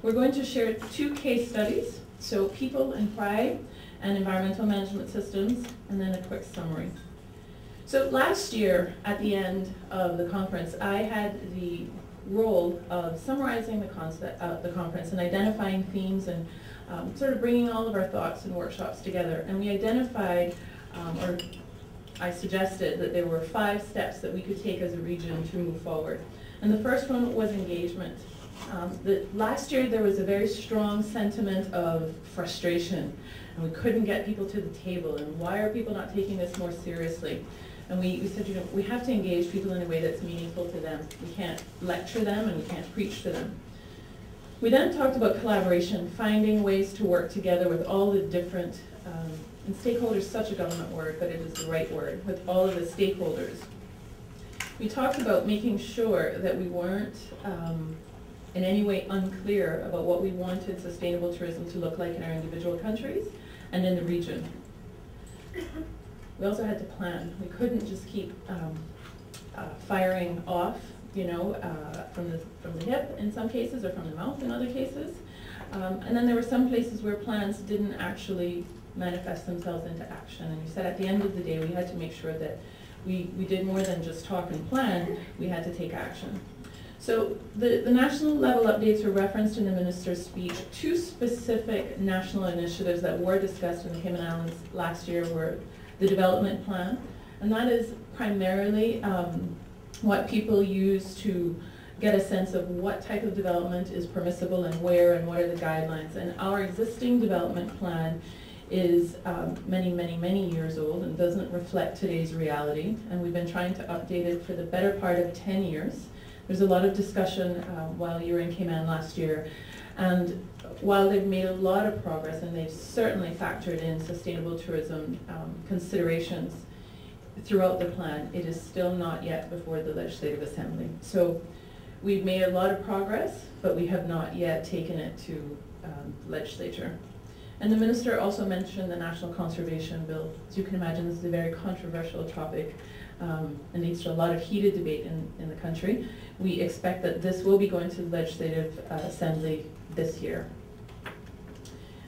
We're going to share 2 case studies, so people and pride and environmental management systems, and then a quick summary. So last year, at the end of the conference, I had the role of summarizing the concept of the conference and identifying themes and sort of bringing all of our thoughts and workshops together. And we identified, or I suggested that there were 5 steps that we could take as a region to move forward. And the first one was engagement. Last year there was a very strong sentiment of frustration, and we couldn't get people to the table, and why are people not taking this more seriously? And we said, you know, we have to engage people in a way that's meaningful to them. We can't lecture them and we can't preach to them. We then talked about collaboration, finding ways to work together with all the different, and stakeholders is such a government word, but it is the right word, with all of the stakeholders. We talked about making sure that we weren't in any way unclear about what we wanted sustainable tourism to look like in our individual countries and in the region. We also had to plan. We couldn't just keep firing off, you know, from the hip in some cases or from the mouth in other cases. And then there were some places where plans didn't actually manifest themselves into action. And we said at the end of the day we had to make sure that we did more than just talk and plan, we had to take action. So the national level updates were referenced in the minister's speech. 2 specific national initiatives that were discussed in the Cayman Islands last year were the development plan, and that is primarily what people use to get a sense of what type of development is permissible and where and what are the guidelines. And our existing development plan is many years old and doesn't reflect today's reality, and we've been trying to update it for the better part of 10 years. There's a lot of discussion while you were in Cayman last year, and while they've made a lot of progress and they've certainly factored in sustainable tourism considerations throughout the plan, it is still not yet before the Legislative Assembly. So we've made a lot of progress, but we have not yet taken it to legislature. And the minister also mentioned the National Conservation Bill. As you can imagine, this is a very controversial topic and leads to a lot of heated debate in the country. We expect that this will be going to the Legislative Assembly this year.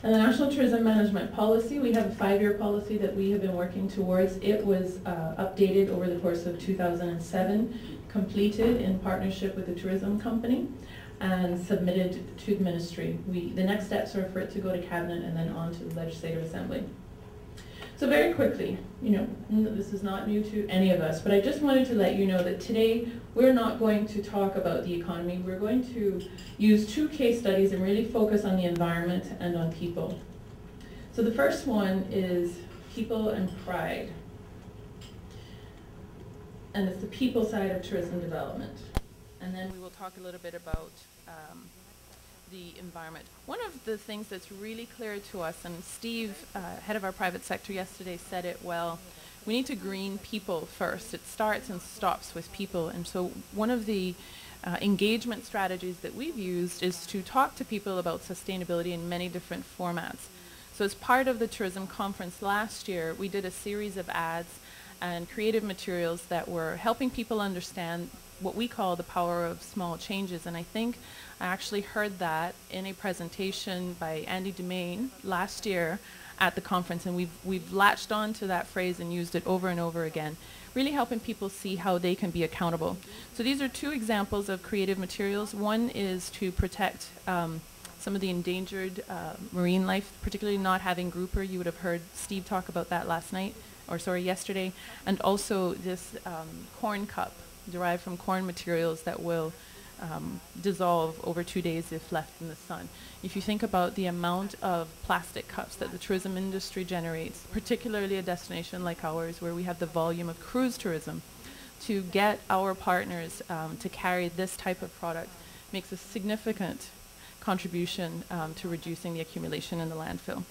And the National Tourism Management Policy, we have a 5-year policy that we have been working towards. It was updated over the course of 2007, completed in partnership with the tourism company, and submitted to the ministry. The next steps are for it to go to cabinet and then on to the Legislative Assembly. So very quickly, you know, this is not new to any of us, but I just wanted to let you know that today we're not going to talk about the economy. We're going to use 2 case studies and really focus on the environment and on people. So the first one is people and pride. And it's the people side of tourism development. And then we will talk a little bit about the environment. One of the things that's really clear to us, and Steve, head of our private sector yesterday, said it well, we need to green people first. It starts and stops with people. And so one of the engagement strategies that we've used is to talk to people about sustainability in many different formats. So as part of the tourism conference last year, we did a series of ads and creative materials that were helping people understand what we call the power of small changes. And I think I actually heard that in a presentation by Andy Dumaine last year at the conference, and we've latched on to that phrase and used it over and over again, really helping people see how they can be accountable. So these are 2 examples of creative materials. One is to protect some of the endangered marine life, particularly not having grouper. You would have heard Steve talk about that yesterday. And also this corn cup derived from corn materials that will dissolve over 2 days if left in the sun. If you think about the amount of plastic cups that the tourism industry generates, particularly a destination like ours where we have the volume of cruise tourism, to get our partners to carry this type of product makes a significant contribution to reducing the accumulation in the landfill.